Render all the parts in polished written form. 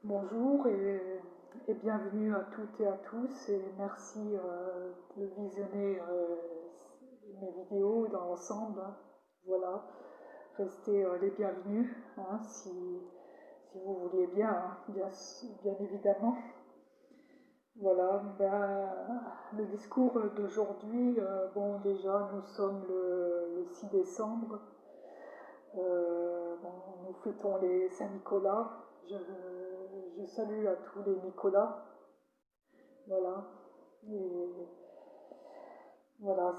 Bonjour et bienvenue à toutes et à tous et merci de visionner mes vidéos dans l'ensemble. Voilà, restez les bienvenus si vous vouliez bien, hein, bien évidemment. Voilà, le discours d'aujourd'hui, bon déjà nous sommes le 6 décembre, nous fêtons les Saint-Nicolas. Je salue à tous les Nicolas. Voilà. Et voilà.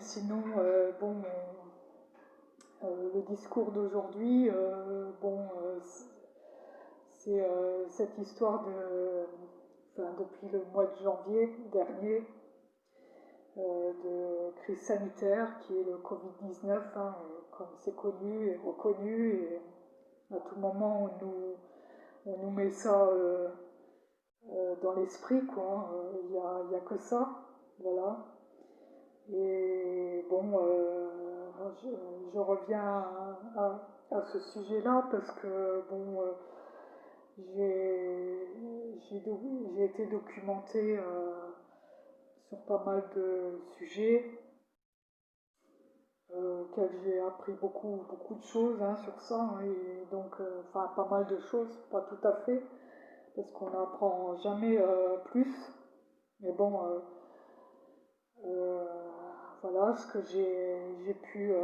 Sinon, le discours d'aujourd'hui, c'est cette histoire depuis le mois de janvier dernier, de crise sanitaire qui est le Covid-19, hein, comme c'est connu et reconnu. Et à tout moment, on nous met ça dans l'esprit, quoi. Il y a que ça, voilà. Et bon, je reviens à ce sujet-là parce que bon, j'ai été documentée sur pas mal de sujets, auxquels j'ai appris beaucoup de choses, hein, sur ça, hein, et donc, enfin, pas mal de choses, pas tout à fait, parce qu'on n'apprend jamais plus. Mais bon, euh, voilà ce que j'ai pu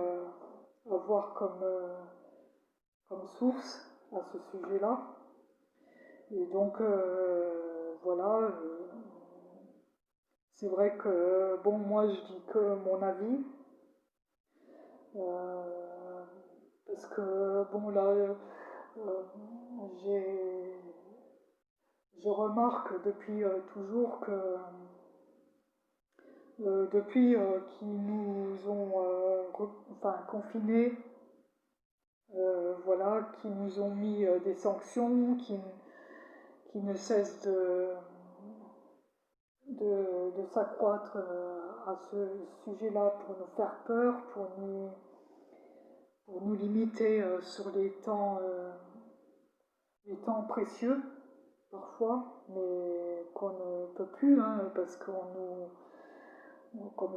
avoir comme source à ce sujet-là. Et donc, voilà, c'est vrai que, bon, moi je dis que mon avis, euh, parce que, bon, là, j'ai je remarque depuis toujours que depuis qu'ils nous ont confinés, voilà, qui nous ont mis des sanctions, qui ne cessent de s'accroître à ce sujet-là pour nous faire peur, pour nous limiter sur les temps précieux parfois, mais qu'on ne peut plus, hein, parce comme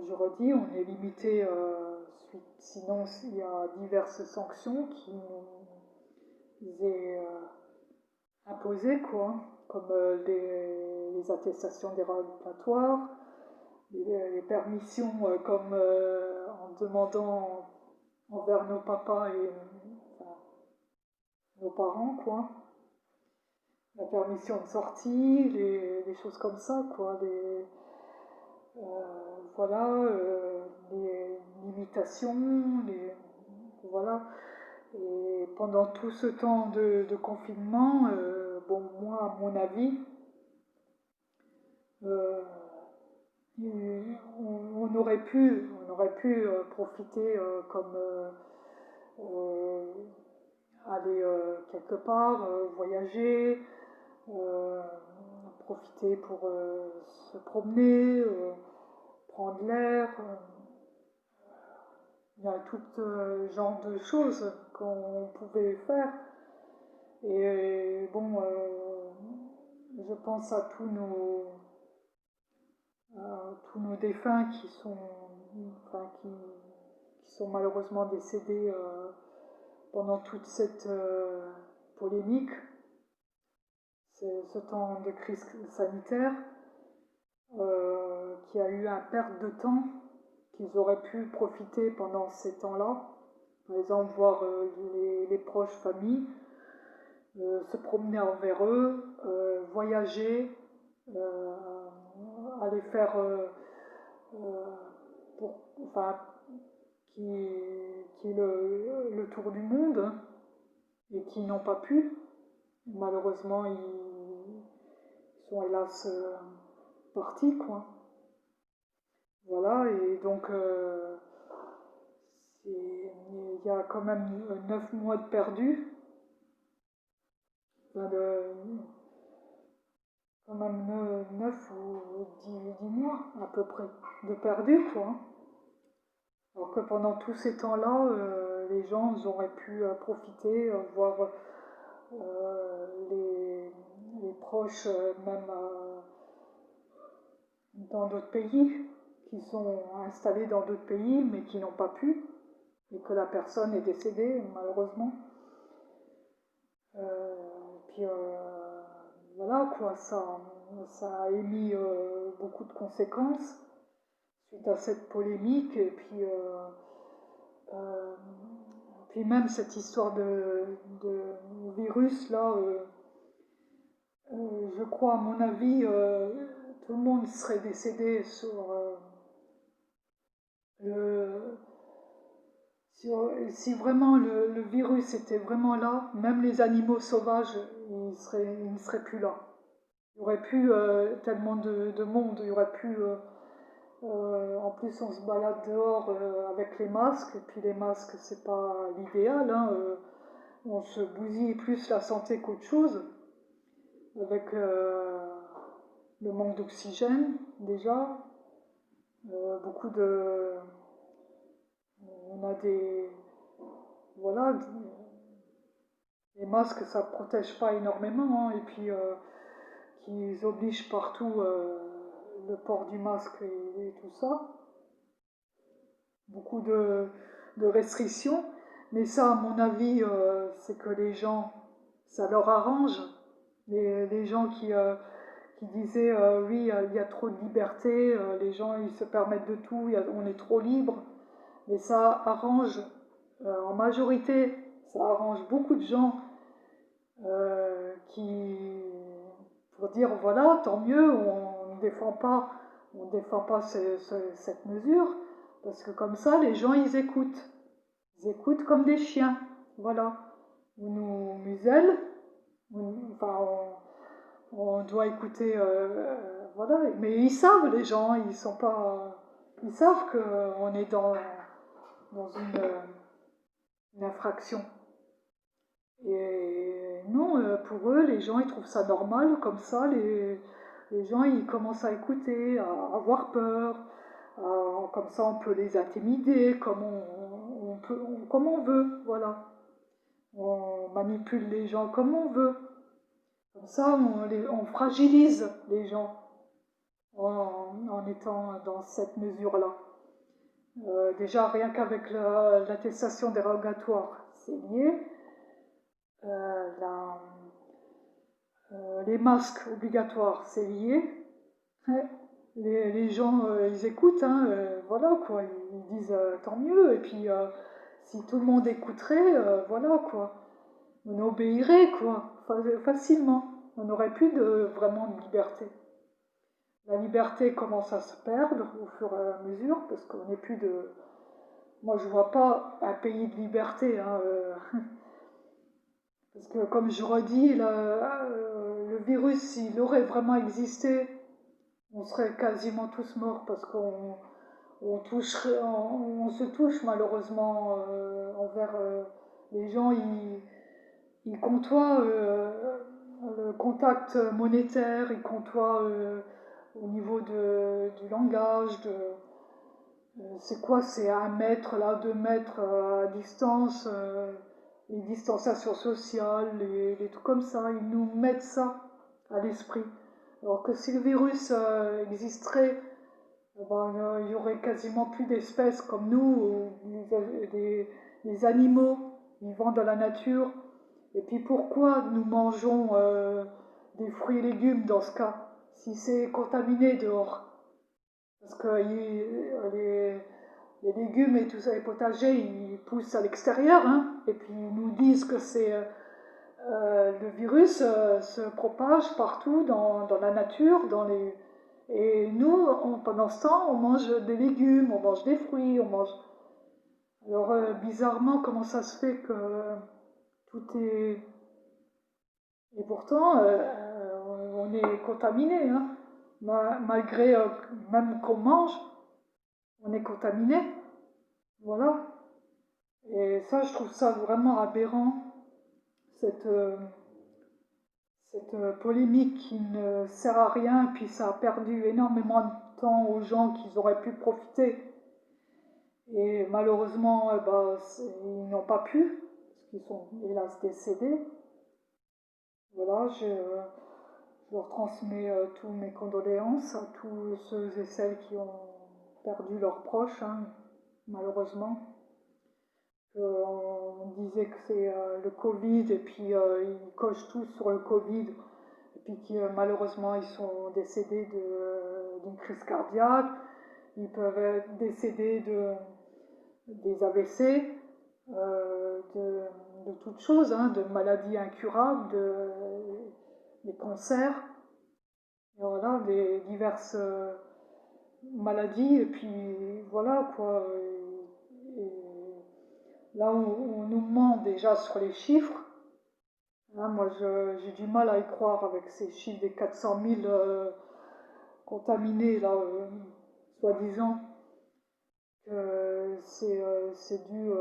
je redis, on est limité, sinon il y a diverses sanctions qui nous est imposées, quoi, comme les attestations dérogatoires, les permissions, comme en demandant envers nos papas et enfin, nos parents, quoi, la permission de sortie, les choses comme ça, quoi, voilà, les limitations, voilà. Et pendant tout ce temps de confinement, bon, moi, à mon avis, euh, on aurait pu profiter comme euh, aller quelque part, voyager, euh, profiter pour se promener, prendre l'air. Il y a tout genre de choses qu'on pouvait faire. Et bon, je pense à tous nos défunts qui sont malheureusement décédés pendant toute cette polémique, ce temps de crise sanitaire, qui a eu un perte de temps, qu'ils auraient pu profiter pendant ces temps-là. Par exemple, voir les proches familles, se promener envers eux, voyager, euh, aller faire euh, enfin, qui est le tour du monde, hein, et qui n'ont pas pu. Malheureusement, ils sont hélas partis, quoi. Voilà, et donc il y a quand même 9 mois de perdus, enfin quand même 9 ou 10 mois à peu près de perdus, quoi. Alors que pendant tous ces temps-là, les gens auraient pu profiter, voir des proches, même dans d'autres pays, qui sont installés dans d'autres pays, mais qui n'ont pas pu, et que la personne est décédée, malheureusement. Puis voilà, quoi, ça a émis beaucoup de conséquences suite à cette polémique, et puis même cette histoire de virus, là, je crois, à mon avis, tout le monde serait décédé le, si vraiment le virus était vraiment là, même les animaux sauvages, ils ne seraient plus là. Il y aurait plus tellement de monde, il y aurait plus... en plus, on se balade dehors avec les masques, et puis les masques, c'est pas l'idéal, hein, on se bousille plus la santé qu'autre chose, avec le manque d'oxygène, déjà, beaucoup de... On a des... Voilà, les masques, ça ne protège pas énormément, hein, et puis qu'ils obligent partout le port du masque et tout ça. Beaucoup de restrictions, mais ça, à mon avis, c'est que les gens, ça leur arrange. Les gens qui disaient oui, il y a trop de liberté, les gens ils se permettent de tout, on est trop libre, mais ça arrange, en majorité, ça arrange beaucoup de gens qui, pour dire voilà, tant mieux, on ne défend pas cette mesure, parce que comme ça, les gens ils écoutent. Ils écoutent comme des chiens. Voilà. On nous muselle, enfin, on doit écouter, voilà. Mais ils savent, les gens, ils sont pas. Ils savent qu'on est dans une infraction. Et non, pour eux, les gens, ils trouvent ça normal, comme ça, les gens, ils commencent à écouter, à avoir peur. Comme ça, on peut les intimider, comme on veut, voilà. On manipule les gens comme on veut. Comme ça, on fragilise les gens en étant dans cette mesure-là. Déjà, rien qu'avec l'attestation dérogatoire, c'est lié. La, les masques obligatoires, c'est lié. Ouais. Les gens, ils écoutent, hein, voilà quoi, ils disent tant mieux, et puis si tout le monde écouterait, voilà quoi, on obéirait quoi, facilement, on n'aurait plus vraiment de liberté. La liberté commence à se perdre au fur et à mesure, parce qu'on n'est plus de... Moi je vois pas un pays de liberté, hein, parce que comme je redis, le virus, s'il aurait vraiment existé, on serait quasiment tous morts parce on se touche malheureusement envers les gens. Ils côtoient le contact monétaire, ils côtoient au niveau du langage. C'est quoi? C'est 1 mètre, là, 2 mètres à distance, les distanciations sociales, les trucs comme ça. Ils nous mettent ça à l'esprit. Alors que si le virus existerait, il y aurait quasiment plus d'espèces comme nous, des animaux vivant dans la nature. Et puis pourquoi nous mangeons des fruits et légumes dans ce cas, si c'est contaminé dehors? Parce que les légumes et tout ça, les potagers, ils poussent à l'extérieur, hein, et puis ils nous disent que le virus se propage partout dans la nature, et nous, pendant ce temps, on mange des légumes, on mange des fruits, on mange... Alors, bizarrement, comment ça se fait que tout est... Et pourtant, on est contaminé, hein. Malgré, même qu'on mange, on est contaminé. Voilà. Et ça, je trouve ça vraiment aberrant, cette... cette polémique qui ne sert à rien, puis ça a perdu énormément de temps aux gens qui auraient pu profiter. Et malheureusement, ils n'ont pas pu, parce qu'ils sont hélas décédés. Voilà, Je leur transmets tous mes condoléances à tous ceux et celles qui ont perdu leurs proches, hein, malheureusement. On disait que c'est le Covid et puis ils cochent tous sur le Covid et puis qui malheureusement ils sont décédés d'une crise cardiaque, ils peuvent être décédés des AVC, de toutes choses, hein, de maladies incurables, des cancers, et voilà, des diverses maladies, et puis voilà quoi. Et là, on nous ment déjà sur les chiffres. Hein, moi, j'ai du mal à y croire avec ces chiffres des 400 000 contaminés, là, soi-disant, que c'est dû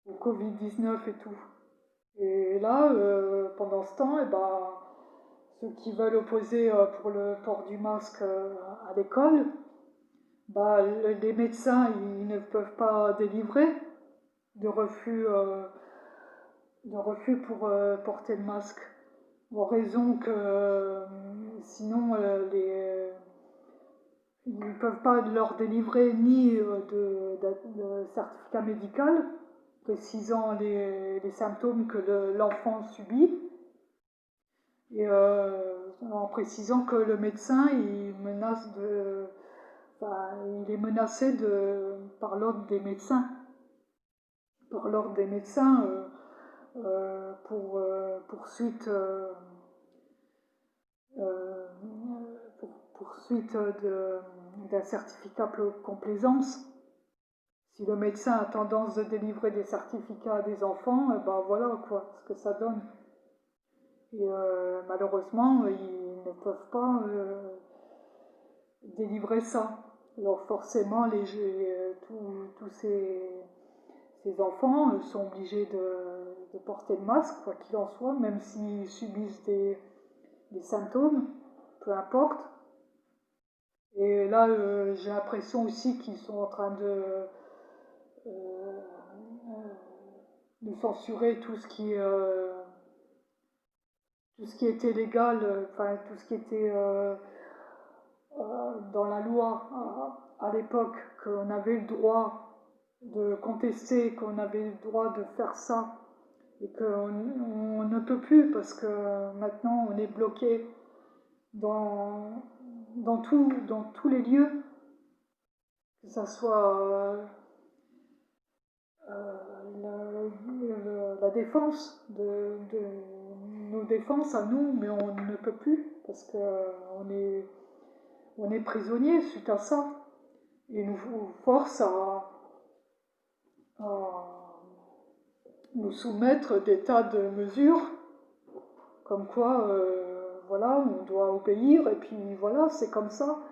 au Covid-19 et tout. Et là, pendant ce temps, eh ben, ceux qui veulent opposer pour le port du masque à l'école, bah, les médecins, ils ne peuvent pas délivrer de refus, pour porter le masque. En raison que sinon, ils ne peuvent pas leur délivrer ni de certificat médical précisant les symptômes que l'enfant subit, et en précisant que le médecin il est menacé par l'ordre des médecins, pour poursuite, d'un certificat de complaisance. Si le médecin a tendance de délivrer des certificats à des enfants, ben voilà quoi, ce que ça donne. Et malheureusement, ils ne peuvent pas délivrer ça. Alors forcément, tous ces enfants sont obligés de porter le masque, quoi qu'il en soit, même s'ils subissent des symptômes, peu importe. Et là, j'ai l'impression aussi qu'ils sont en train euh, de censurer tout ce qui était légal, enfin tout ce qui était dans la loi à l'époque, qu'on avait le droit de contester, qu'on avait le droit de faire ça, et qu'on ne peut plus parce que maintenant on est bloqué dans tous les lieux, que ça soit la défense de nos défenses à nous, mais on ne peut plus parce qu'on est prisonnier suite à ça. Et nous force à nous soumettre des tas de mesures, comme quoi, voilà, on doit obéir, et puis voilà, c'est comme ça.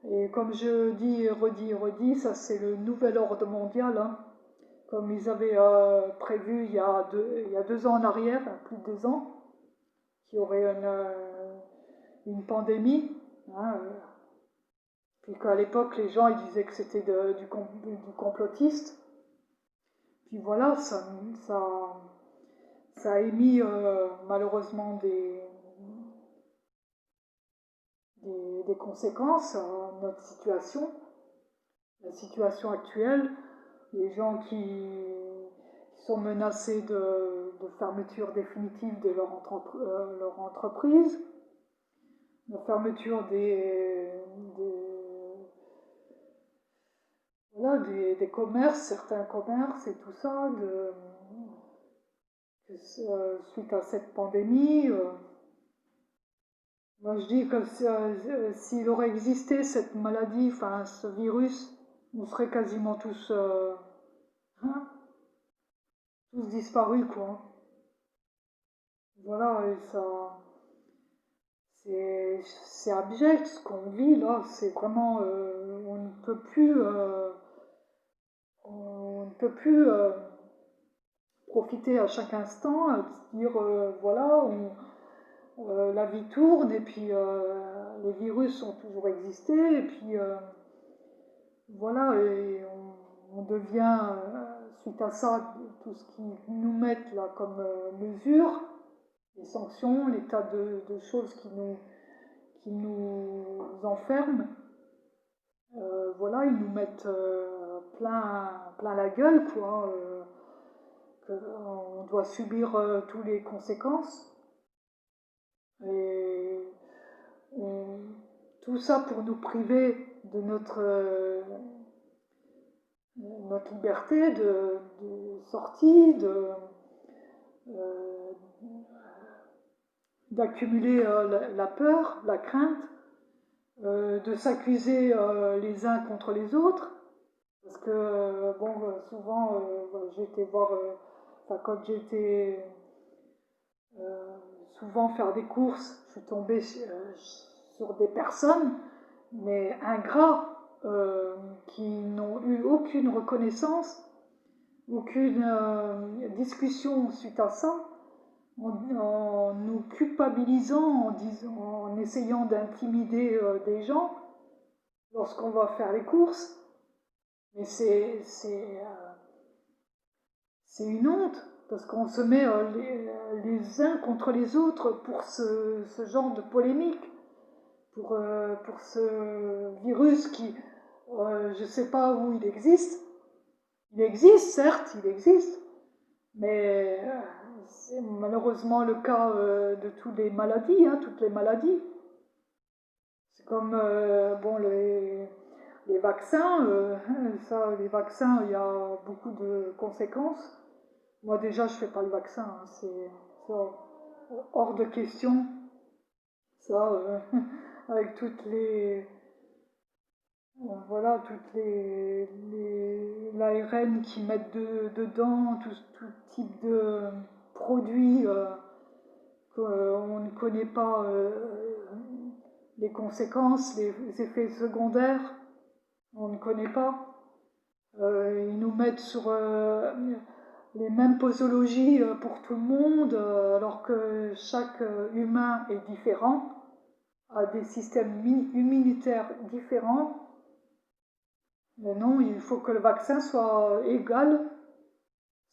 Et comme je dis et redis, ça c'est le nouvel ordre mondial, hein. Comme ils avaient prévu il y a 2 ans en arrière, plus de 2 ans, qu'il y aurait une pandémie, hein, puis qu'à l'époque les gens ils disaient que c'était du complotiste. Puis voilà, ça a émis malheureusement des conséquences à notre situation, la situation actuelle, les gens qui sont menacés de fermeture définitive de leur entreprise, la fermeture des commerces, certains commerces et tout ça, suite à cette pandémie. Moi je dis que s'il aurait existé cette maladie, enfin ce virus, on serait quasiment hein, tous disparus quoi. Voilà, et ça, c'est abject ce qu'on vit là, c'est vraiment, on ne peut plus profiter à chaque instant, se dire voilà, la vie tourne et puis les virus ont toujours existé et puis voilà, et on devient, suite à ça, tout ce qu'ils nous mettent là comme mesure, les sanctions, les tas de choses qui nous enferment. Voilà, ils nous mettent plein la gueule, quoi. On doit subir toutes les conséquences. Et on- tout ça pour nous priver de notre liberté de sortie, euh, d'accumuler la peur, la crainte, de s'accuser les uns contre les autres. Parce que, bon, souvent, j'ai été voir, enfin, quand j'étais souvent faire des courses, je suis tombée sur des personnes, mais ingrats, qui n'ont eu aucune reconnaissance, aucune discussion suite à ça, en nous culpabilisant, en essayant d'intimider des gens lorsqu'on va faire les courses. Mais c'est une honte, parce qu'on se met les uns contre les autres pour ce genre de polémique, pour ce virus qui, je ne sais pas où il existe. Il existe, certes, il existe, mais c'est malheureusement le cas de toutes les maladies, hein, toutes les maladies. C'est comme bon, les vaccins, les vaccins, il y a beaucoup de conséquences. Moi déjà, je fais pas le vaccin, hein, c'est hors de question. Ça, avec toutes les, voilà, l'ARN qui mettent dedans, tout type de produits qu'on ne connaît pas les conséquences, les effets secondaires, on ne connaît pas. Ils nous mettent sur les mêmes posologies pour tout le monde, alors que chaque humain est différent, a des systèmes immunitaires différents. Mais non, il faut que le vaccin soit égal.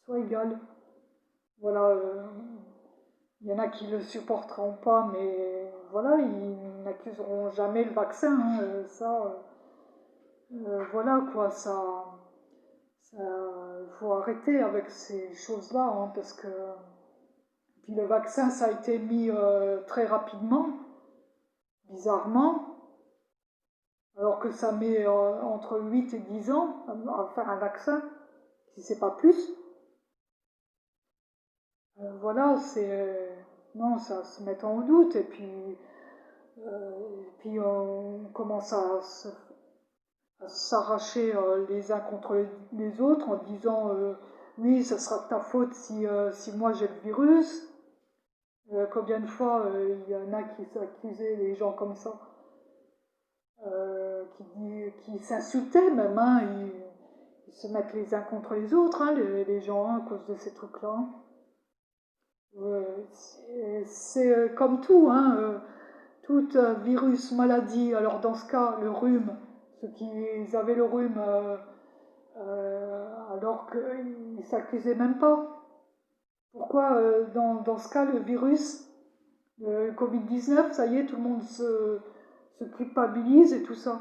Voilà, il y en a qui ne le supporteront pas, mais voilà, ils n'accuseront jamais le vaccin, hein, voilà quoi, il faut arrêter avec ces choses-là, hein, parce que puis le vaccin, ça a été mis très rapidement, bizarrement, alors que ça met entre 8 et 10 ans à faire un vaccin, si c'est pas plus. Voilà, non, ça se met en doute, et puis on commence à s'arracher les uns contre les autres en disant oui, ça sera de ta faute si moi j'ai le virus. Combien de fois il y en a qui s'accusaient les gens comme ça, qui s'insultaient même, hein, ils se mettent les uns contre les autres, hein, les gens, hein, à cause de ces trucs-là. C'est comme tout, hein, tout virus, maladie. Alors dans ce cas, le rhume, ceux qui avaient le rhume alors qu'ils ne s'accusaient même pas. Pourquoi dans ce cas, le virus, le Covid-19, ça y est, tout le monde se culpabilise et tout ça.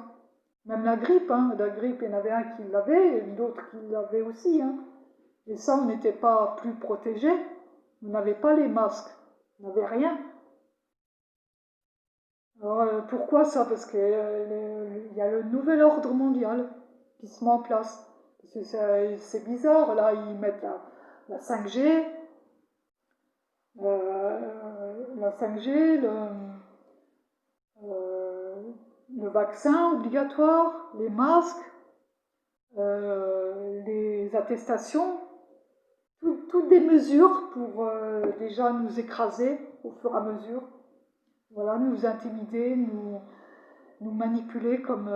Même la grippe, hein, il y en avait un qui l'avait et d'autres qui l'avaient aussi. Hein. Et ça, on n'était pas plus protégés. On n'avait pas les masques. On n'avait rien. Alors pourquoi ça? Parce qu'il y a le nouvel ordre mondial qui se met en place. Parce que c'est bizarre, là, ils mettent la 5G, la 5G, euh, le vaccin obligatoire, les masques, les attestations, toutes des mesures pour déjà nous écraser au fur et à mesure, voilà, nous intimider, nous manipuler comme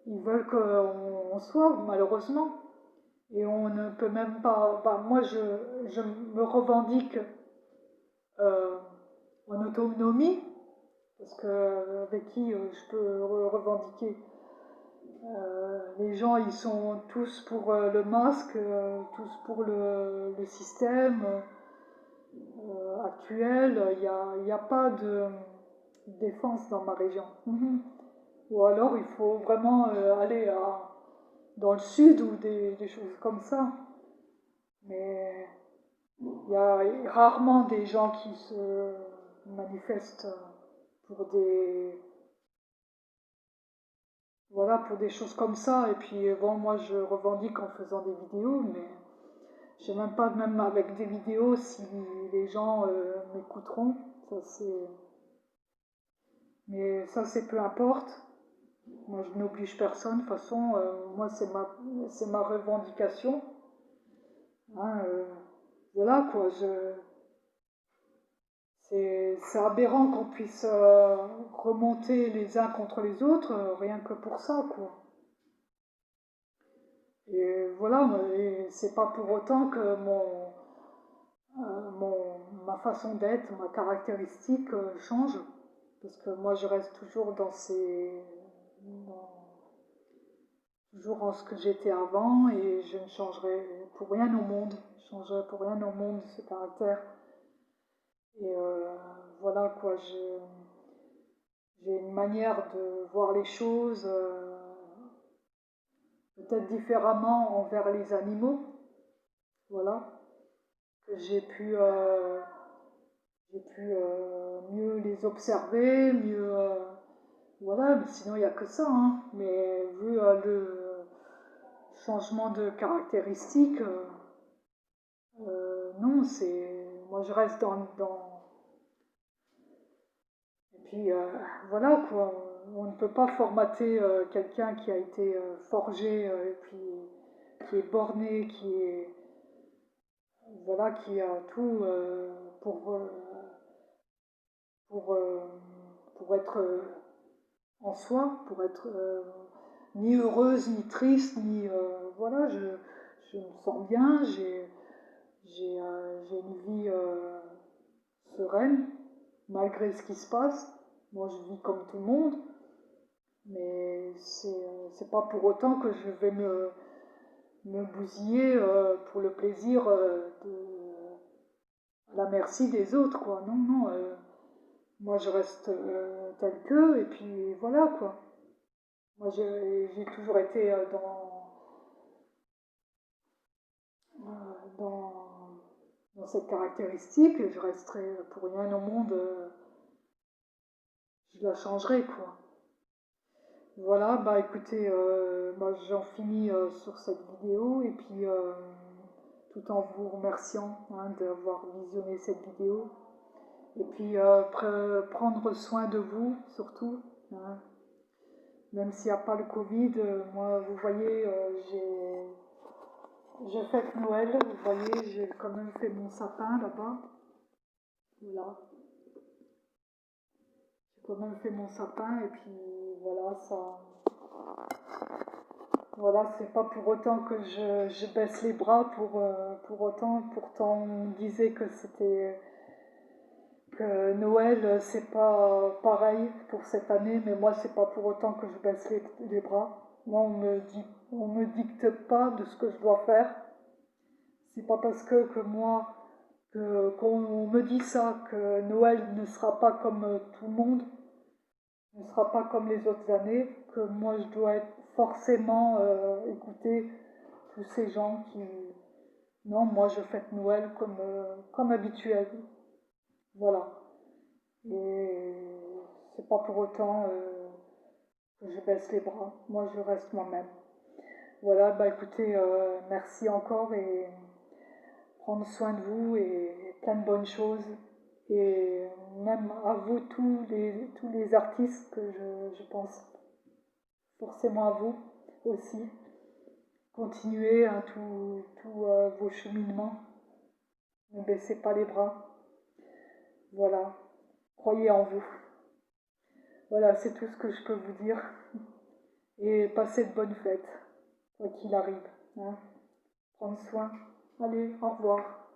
ils veulent qu'on soit, malheureusement. Et on ne peut même pas. Bah, moi, je me revendique euh, en autonomie, parce que avec qui je peux revendiquer. Les gens, ils sont tous pour le masque, tous pour le système. actuelle, il y a pas de défense dans ma région. Ou alors il faut vraiment aller dans le sud ou des choses comme ça. Mais il y a rarement des gens qui se manifestent pour des, voilà, pour des choses comme ça. Et puis bon, moi je revendique en faisant des vidéos, mais je sais même pas, même avec des vidéos, si les gens m'écouteront. Ça c'est, mais ça c'est peu importe. Moi je n'oblige personne. De toute façon, moi c'est ma revendication. Hein, voilà quoi. C'est aberrant qu'on puisse remonter les uns contre les autres, rien que pour ça, quoi. Et voilà, et c'est pas pour autant que ma façon d'être, ma caractéristique change, parce que moi je reste toujours toujours en ce que j'étais avant, et je ne changerai pour rien au monde, je changerai pour rien au monde ce caractère. Et voilà quoi, j'ai une manière de voir les choses peut-être différemment envers les animaux, voilà, que j'ai pu mieux les observer, mieux, voilà, mais sinon il n'y a que ça, hein. Mais vu le changement de caractéristiques, non, moi je reste et puis voilà quoi, on ne peut pas formater quelqu'un qui a été forgé et puis qui est borné, voilà, qui a tout pour, euh, pour, euh, pour être en soi, pour être ni heureuse, ni triste, ni voilà, je me sens bien, j'ai une vie sereine malgré ce qui se passe. Moi, je vis comme tout le monde, mais c'est pas pour autant que je vais me bousiller pour le plaisir à la merci des autres, quoi. Non, non, moi je reste tel que, et puis voilà, quoi. Moi j'ai toujours été dans, dans cette caractéristique, et je resterai pour rien au monde, je la changerai, quoi. Voilà, bah écoutez, moi j'en finis sur cette vidéo, et puis tout en vous remerciant hein, d'avoir visionné cette vidéo. Et puis prendre soin de vous surtout, hein. Même s'il n'y a pas le Covid, moi vous voyez, je fête Noël, vous voyez, j'ai quand même fait mon sapin là-bas. Voilà, j'ai quand même fait mon sapin et puis voilà, ça. Voilà, c'est pas pour autant que je baisse les bras pour autant. Pourtant, on disait que Noël, c'est pas pareil pour cette année, mais moi, c'est pas pour autant que je baisse les bras. Moi, on me dicte pas de ce que je dois faire. C'est pas parce que moi, qu'on me dit ça, que Noël ne sera pas comme tout le monde, ne sera pas comme les autres années, que moi, je dois être forcément écouter tous ces gens qui... Non, moi, je fête Noël comme habituel. Voilà. Et c'est pas pour autant que je baisse les bras. Moi, je reste moi-même. Voilà, bah écoutez, merci encore et prendre soin de vous et plein de bonnes choses. Et même à vous, tous les artistes que je pense forcément à vous aussi. Continuez hein, tous vos cheminements. Ne baissez pas les bras. Voilà. Croyez en vous. Voilà, c'est tout ce que je peux vous dire. Et passez de bonnes fêtes, quoi qu'il arrive. Hein. Prendre soin. Allez, au revoir.